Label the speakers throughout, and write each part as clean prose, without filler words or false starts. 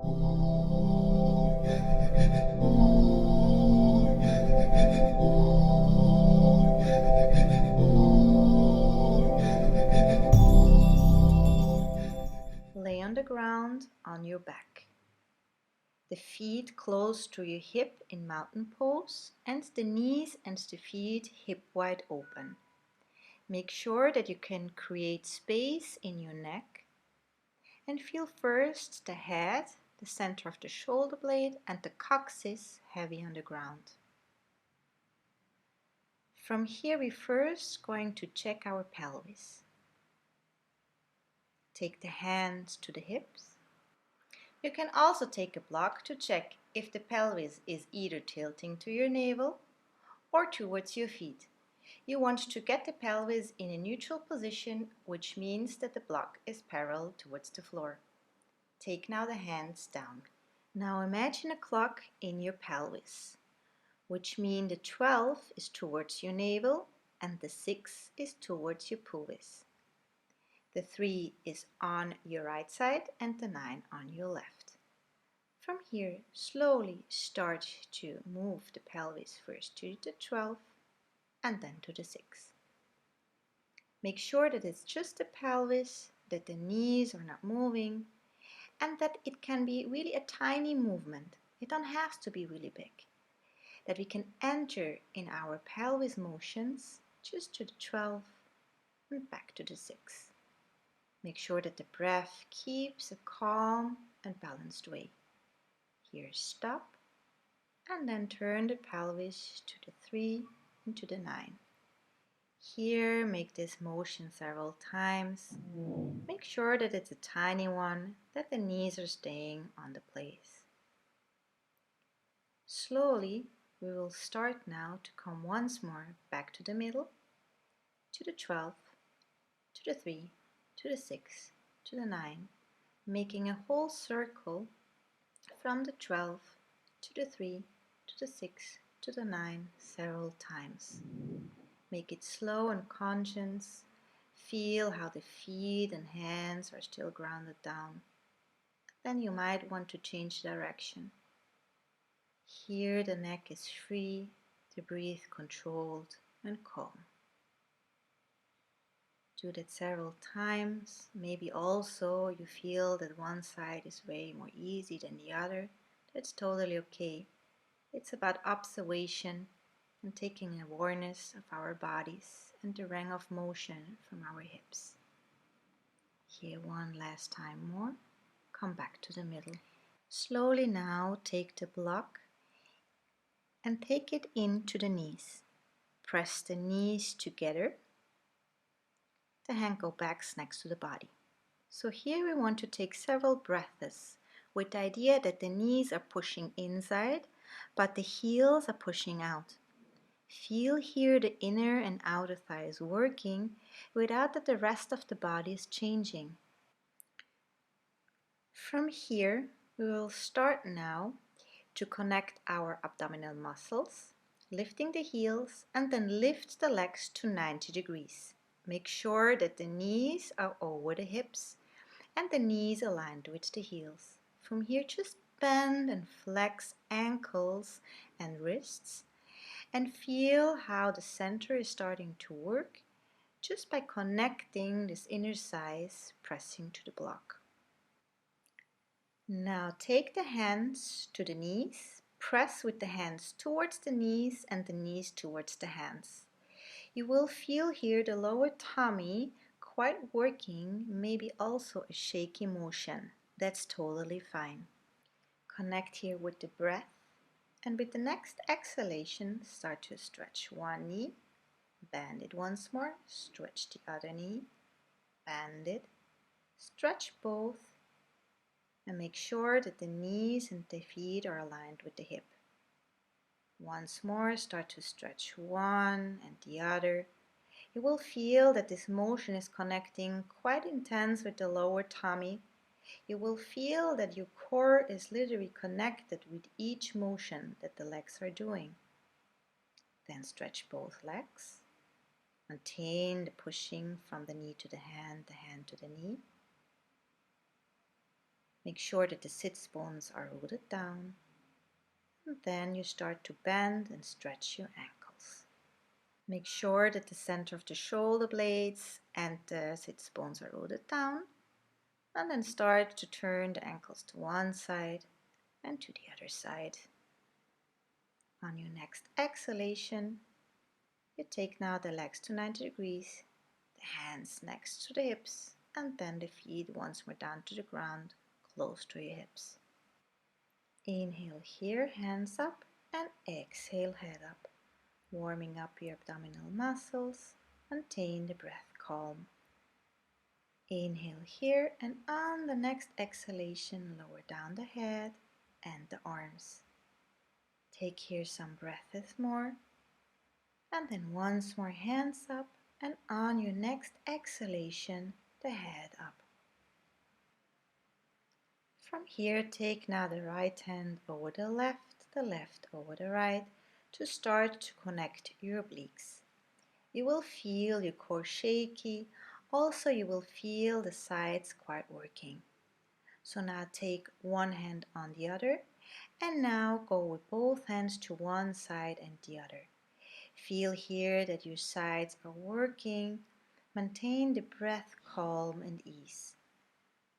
Speaker 1: Lay on the ground on your back. The feet close to your hip in mountain pose and the knees and the feet hip wide open. Make sure that you can create space in your neck and feel first the head, the center of the shoulder blade and the coccyx heavy on the ground. From here we're first going to check our pelvis. Take the hands to the hips. You can also take a block to check if the pelvis is either tilting to your navel or towards your feet. You want to get the pelvis in a neutral position, which means that the block is parallel towards the floor. Take now the hands down. Now imagine a clock in your pelvis, which means the 12 is towards your navel and the 6 is towards your pubis. The 3 is on your right side and the 9 on your left. From here, slowly start to move the pelvis first to the 12 and then to the 6. Make sure that it's just the pelvis, that the knees are not moving, and that it can be really a tiny movement. It don't have to be really big. That we can enter in our pelvis motions just to the 12 and back to the 6. Make sure that the breath keeps a calm and balanced way. Here stop and then turn the pelvis to the 3 and to the 9. Here make this motion several times. Make sure that it's a tiny one, that the knees are staying on the place. Slowly we will start now to come once more back to the middle, to the 12, to the 3, to the 6, to the 9, making a whole circle from the 12 to the 3 to the 6 to the 9 several times. Make it slow and conscious. Feel how the feet and hands are still grounded down. Then you might want to change direction. Here the neck is free, the breath controlled and calm. Do that several times. Maybe also you feel that one side is way more easy than the other. That's totally okay. It's about observation and taking awareness of our bodies and the range of motion from our hips. Here one last time more. Come back to the middle. Slowly now take the block and take it into the knees. Press the knees together. The hand goes back next to the body. So here we want to take several breaths with the idea that the knees are pushing inside, but the heels are pushing out. Feel here the inner and outer thighs working without that the rest of the body is changing. From here, we will start now to connect our abdominal muscles, lifting the heels and then lift the legs to 90 degrees. Make sure that the knees are over the hips and the knees aligned with the heels. From here, just bend and flex ankles and wrists and feel how the center is starting to work just by connecting this inner thighs, pressing to the block. Now take the hands to the knees, press with the hands towards the knees and the knees towards the hands. You will feel here the lower tummy quite working, maybe also a shaky motion. That's totally fine. Connect here with the breath and with the next exhalation start to stretch one knee, bend it once more, stretch the other knee, bend it, stretch both, and make sure that the knees and the feet are aligned with the hip. Once more, start to stretch one and the other. You will feel that this motion is connecting quite intense with the lower tummy. You will feel that your core is literally connected with each motion that the legs are doing. Then stretch both legs. Maintain the pushing from the knee to the hand to the knee. Make sure that the sits bones are rooted down. And then you start to bend and stretch your ankles. Make sure that the center of the shoulder blades and the sits bones are rooted down. And then start to turn the ankles to one side and to the other side. On your next exhalation, you take now the legs to 90 degrees, the hands next to the hips, and then the feet once more down to the ground, close to your hips. Inhale here, hands up, and exhale, head up. Warming up your abdominal muscles. Maintain the breath calm. Inhale here, and on the next exhalation, lower down the head and the arms. Take here some breaths more. And then once more, hands up, and on your next exhalation, the head up. From here, take now the right hand over the left over the right, to start to connect your obliques. You will feel your core shaky, also you will feel the sides quite working. So now take one hand on the other, and now go with both hands to one side and the other. Feel here that your sides are working. Maintain the breath calm and ease.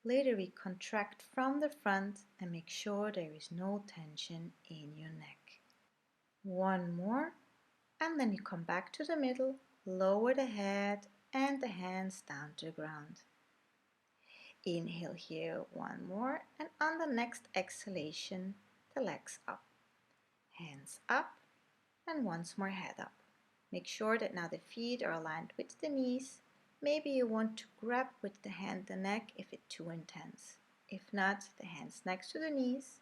Speaker 1: Later we contract from the front and make sure there is no tension in your neck. One more, and then you come back to the middle, lower the head and the hands down to the ground. Inhale here, one more, and on the next exhalation, the legs up. Hands up, and once more head up. Make sure that now the feet are aligned with the knees. Maybe you want to grab with the hand the neck if it's too intense. If not, the hands next to the knees.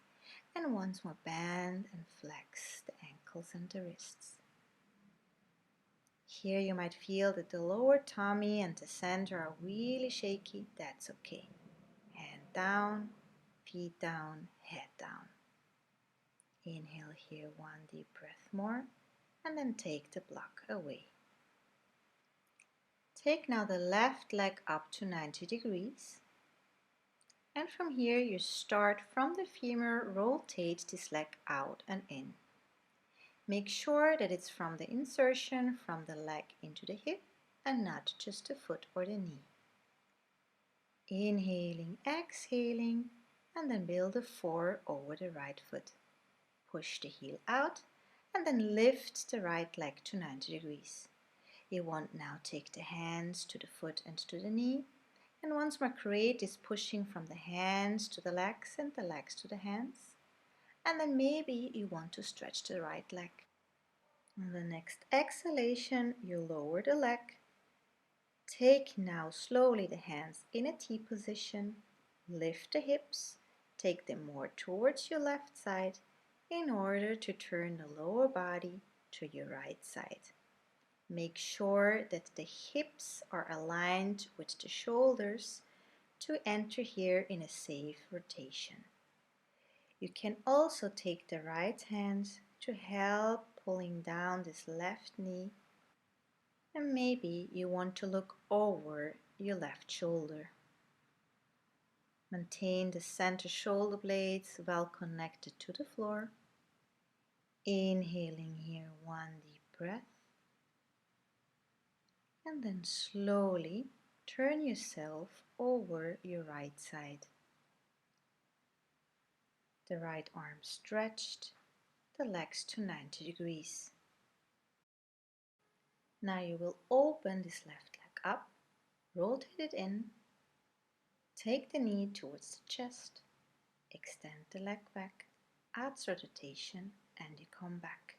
Speaker 1: And once more bend and flex the ankles and the wrists. Here you might feel that the lower tummy and the center are really shaky. That's okay. Hand down, feet down, head down. Inhale here, one deep breath more, and then take the block away. Take now the left leg up to 90 degrees. And from here you start from the femur, rotate this leg out and in. Make sure that it's from the insertion from the leg into the hip and not just the foot or the knee. Inhaling, exhaling, and then build a 4 over the right foot. Push the heel out and then lift the right leg to 90 degrees. You want now take the hands to the foot and to the knee, and once more create this pushing from the hands to the legs and the legs to the hands. And then maybe you want to stretch the right leg. On the next exhalation, you lower the leg. Take now slowly the hands in a T position. Lift the hips. Take them more towards your left side in order to turn the lower body to your right side. Make sure that the hips are aligned with the shoulders to enter here in a safe rotation. You can also take the right hand to help pulling down this left knee, and maybe you want to look over your left shoulder. Maintain the center shoulder blades well connected to the floor. Inhaling here, one deep breath. And then slowly turn yourself over your right side. The right arm stretched, the legs to 90 degrees. Now you will open this left leg up, rotate it in, take the knee towards the chest, extend the leg back, outside rotation, and you come back.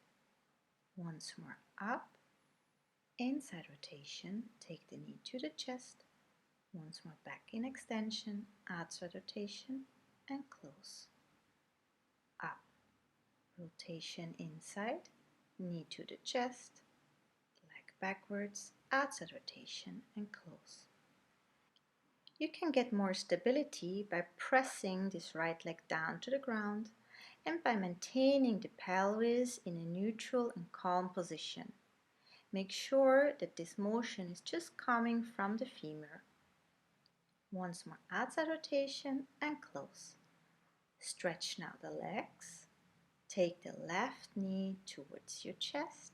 Speaker 1: Once more up, inside rotation, take the knee to the chest, once more back in extension, outside rotation, and close. Up, rotation inside, knee to the chest, leg backwards, outside rotation, and close. You can get more stability by pressing this right leg down to the ground and by maintaining the pelvis in a neutral and calm position. Make sure that this motion is just coming from the femur. Once more outside rotation and close. Stretch now the legs. Take the left knee towards your chest.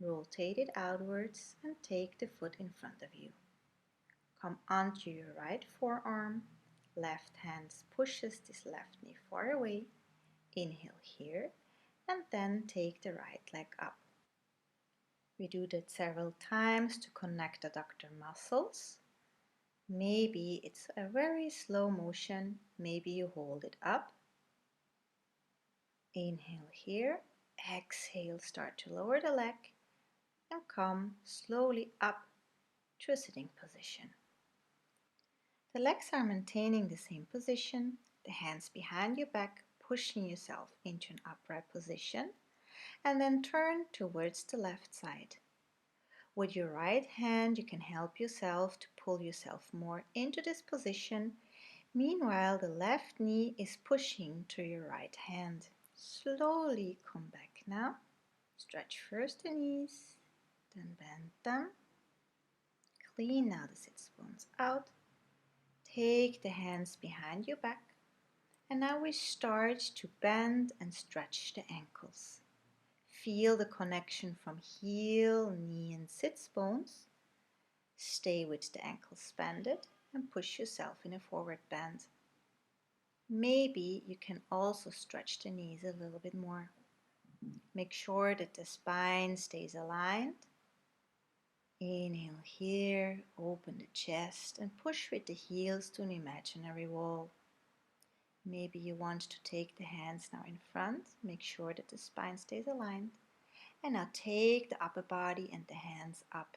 Speaker 1: Rotate it outwards and take the foot in front of you. Come onto your right forearm. Left hand pushes this left knee far away. Inhale here and then take the right leg up. We do that several times to connect adductor muscles. Maybe it's a very slow motion. Maybe you hold it up. Inhale here. Exhale, start to lower the leg and come slowly up to a sitting position. The legs are maintaining the same position, the hands behind your back, pushing yourself into an upright position, and then turn towards the left side. With your right hand, you can help yourself to pull yourself more into this position. Meanwhile, the left knee is pushing to your right hand. Slowly come back now. Stretch first the knees, then bend them. Clean now the sits bones out. Take the hands behind your back. And now we start to bend and stretch the ankles. Feel the connection from heel, knee and sits bones. Stay with the ankles bended and push yourself in a forward bend. Maybe you can also stretch the knees a little bit more. Make sure that the spine stays aligned. Inhale here, open the chest and push with the heels to an imaginary wall. Maybe you want to take the hands now in front. Make sure that the spine stays aligned. And now take the upper body and the hands up.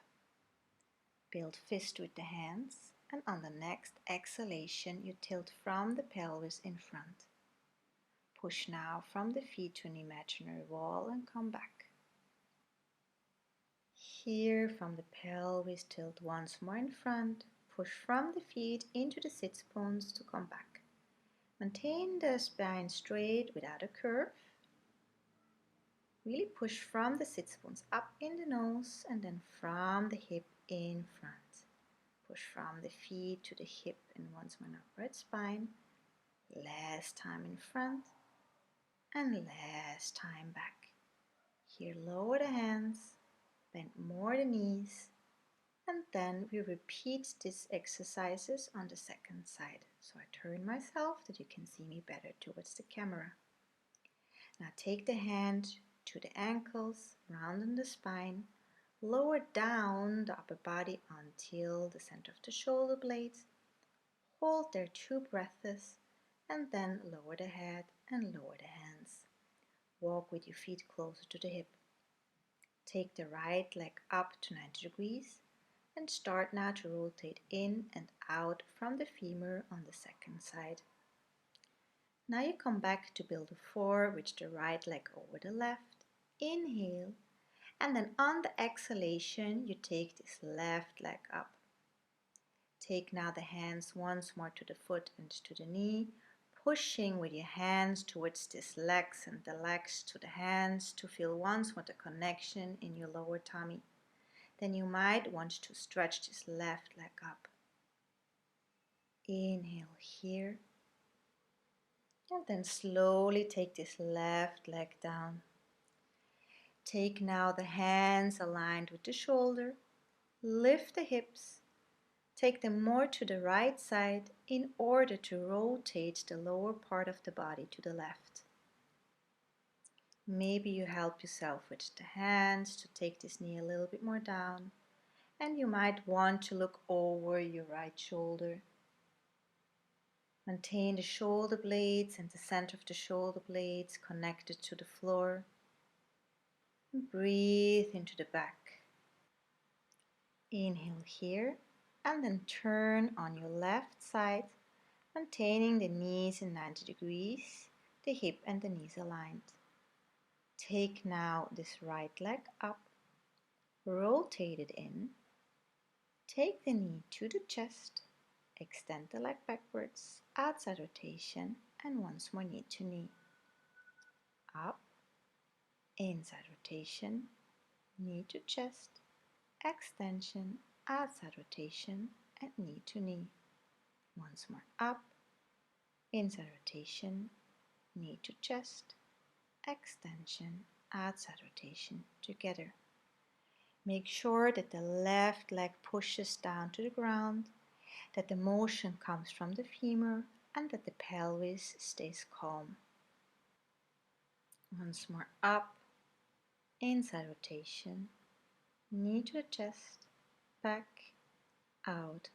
Speaker 1: Build fist with the hands. And on the next exhalation, you tilt from the pelvis in front. Push now from the feet to an imaginary wall and come back. Here from the pelvis, tilt once more in front. Push from the feet into the sits bones to come back. Maintain the spine straight without a curve. Really push from the sits bones up in the nose and then from the hip in front. Push from the feet to the hip and once more an upright spine. Last time in front and last time back. Here lower the hands, bend more the knees, and then we repeat these exercises on the second side. So I turn myself that you can see me better towards the camera. Now take the hand to the ankles, round the spine, lower down the upper body until the center of the shoulder blades. Hold there 2 breaths and then lower the head and lower the hands. Walk with your feet closer to the hip. Take the right leg up to 90 degrees and start now to rotate in and out from the femur on the second side. Now you come back to build a 4 with the right leg over the left. Inhale, and then on the exhalation you take this left leg up. Take now the hands once more to the foot and to the knee, pushing with your hands towards these legs and the legs to the hands to feel once more the connection in your lower tummy. Then you might want to stretch this left leg up. Inhale here. And then slowly take this left leg down. Take now the hands aligned with the shoulder. Lift the hips. Take them more to the right side in order to rotate the lower part of the body to the left. Maybe you help yourself with the hands to take this knee a little bit more down. And you might want to look over your right shoulder. Maintain the shoulder blades and the center of the shoulder blades connected to the floor. And breathe into the back. Inhale here and then turn on your left side, maintaining the knees in 90 degrees, the hip and the knees aligned. Take now this right leg up, rotate it in, take the knee to the chest, extend the leg backwards, outside rotation, and once more knee to knee. Up, inside rotation, knee to chest, extension, outside rotation, and knee to knee. Once more up, inside rotation, knee to chest, extension, outside rotation, together. Make sure that the left leg pushes down to the ground, that the motion comes from the femur, and that the pelvis stays calm. Once more up, inside rotation, knee to the chest, back, out,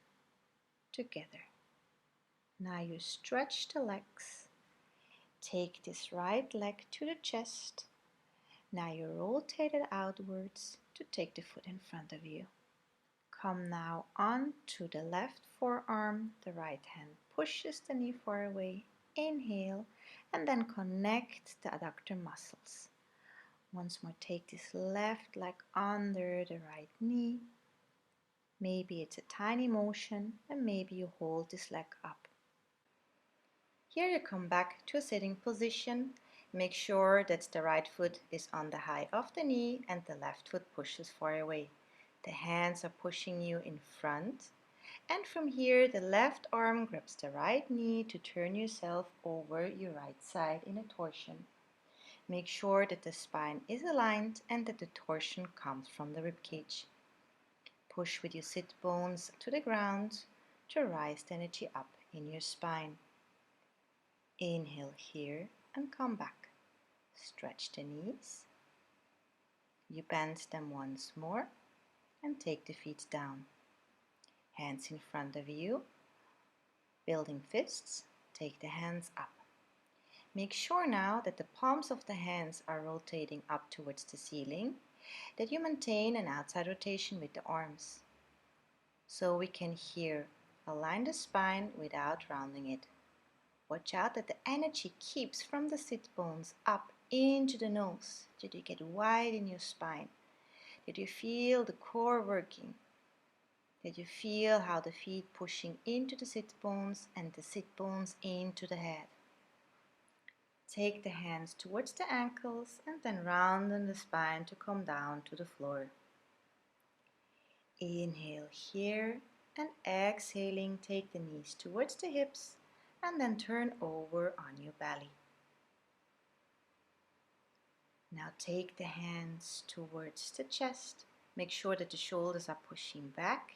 Speaker 1: together. Now you stretch the legs. Take this right leg to the chest. Now you rotate it outwards to take the foot in front of you. Come now on to the left forearm. The right hand pushes the knee far away. Inhale and then connect the adductor muscles. Once more, take this left leg under the right knee. Maybe it's a tiny motion and maybe you hold this leg up. Here you come back to a sitting position. Make sure that the right foot is on the high of the knee and the left foot pushes far away. The hands are pushing you in front. And from here, the left arm grabs the right knee to turn yourself over your right side in a torsion. Make sure that the spine is aligned and that the torsion comes from the ribcage. Push with your sit bones to the ground to rise the energy up in your spine. Inhale here and come back. Stretch the knees. You bend them once more and take the feet down. Hands in front of you. Building fists, take the hands up. Make sure now that the palms of the hands are rotating up towards the ceiling, that you maintain an outside rotation with the arms. So we can here align the spine without rounding it. Watch out that the energy keeps from the sit bones up into the nose. Did you get wide in your spine? Did you feel the core working? Did you feel how the feet pushing into the sit bones and the sit bones into the head? Take the hands towards the ankles and then round the spine to come down to the floor. Inhale here and exhaling, take the knees towards the hips and then turn over on your belly. Now take the hands towards the chest. Make sure that the shoulders are pushing back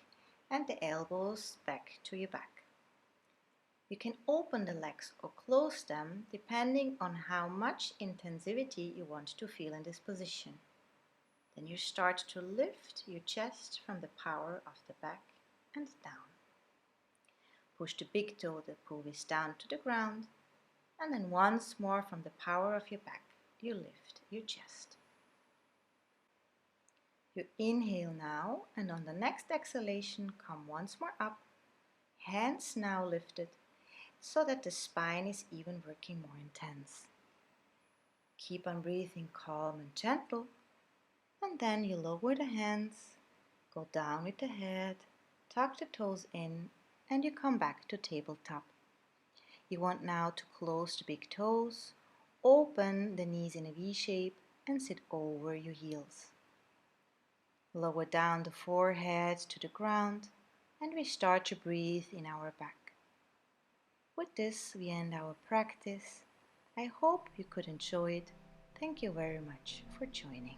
Speaker 1: and the elbows back to your back. You can open the legs or close them depending on how much intensivity you want to feel in this position. Then you start to lift your chest from the power of the back and down. Push the big toe, the pelvis, down to the ground, and then once more from the power of your back, you lift your chest. You inhale now, and on the next exhalation, come once more up, hands now lifted, so that the spine is even working more intense. Keep on breathing calm and gentle, and then you lower the hands, go down with the head, tuck the toes in, and you come back to tabletop. You want now to close the big toes, open the knees in a V shape, and sit over your heels. Lower down the forehead to the ground, and we start to breathe in our back. With this, we end our practice. I hope you could enjoy it. Thank you very much for joining.